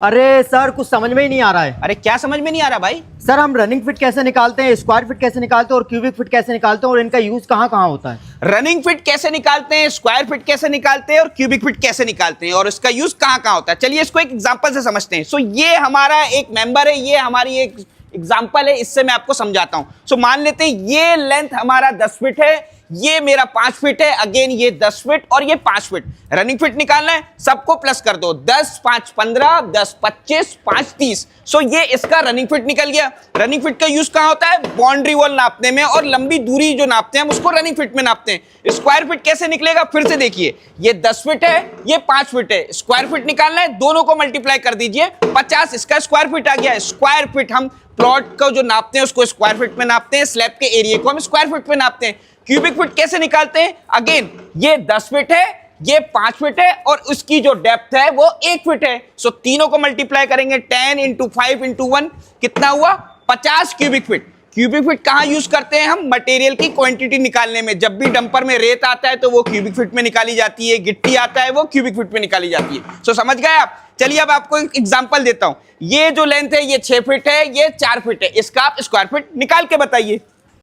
अरे सर कुछ समझ में ही नहीं आ रहा है। अरे क्या समझ में नहीं आ रहा भाई? सर हम रनिंग फिट कैसे निकालते हैं, स्क्वायर फिट कैसे निकालते हैं और क्यूबिक फिट कैसे निकालते हैं और इनका यूज कहाँ कहाँ होता है? रनिंग फिट कैसे निकालते हैं, स्क्वायर फिट कैसे निकालते हैं और क्यूबिक फिट कैसे निकालते हैं और इसका यूज कहाँ कहाँ होता है, चलिए इसको एक एग्जांपल से समझते हैं। सो ये हमारा एक मेंबर है, ये हमारी एक एग्जांपल है, इससे मैं आपको समझाता हूं। सो मान लेते हैं ये लेंथ हमारा 10 फीट है, ये मेरा 5 फीट है, अगेन ये 10 फीट और ये 5 फीट। रनिंग फिट निकालना है, सबको प्लस कर दो, 10 5 15, 10 25, 5 30। सो ये इसका रनिंग फिट निकल गया। रनिंग फिट का यूज कहां होता है? बाउंड्री वॉल नापने में, और लंबी दूरी जो नापते हैं हम उसको रनिंग फिट में नापते हैं। स्क्वायर फिट कैसे निकलेगा फिर से देखिए, ये 10 फीट है, ये 5 फीट है। स्क्वायर फिट निकालना है, दोनों को मल्टीप्लाई कर दीजिए, 50 इसका स्क्वायर फिट आ गया। स्क्वायर फिट हम प्लॉट को जो नापते हैं उसको स्क्वायर फीट में नापते हैं, स्लैब के एरिया को हम स्क्वायर फीट में नापते हैं। क्यूबिक फीट कैसे निकालते हैं? अगेन ये 10 फीट है, ये 5 फीट है और उसकी जो डेप्थ है वो 1 फीट है। सो तीनों को मल्टीप्लाई करेंगे, 10 इंटू 5 इंटू 1 कितना हुआ? 50 क्यूबिक फीट। क्यूबिक फीट कहां यूज करते हैं हम? मटेरियल की क्वांटिटी निकालने में। जब भी डंपर में रेत आता है तो वो क्यूबिक फीट में निकाली जाती है, गिट्टी आता है वो क्यूबिक फीट में निकाली जाती है। सो समझ गए आप? चलिए अब आपको एक एग्जांपल देता हूं। ये जो लेंथ है ये 6 फीट है, ये 4 फीट है, इसका आप स्क्वायर फीट निकाल के बताइए।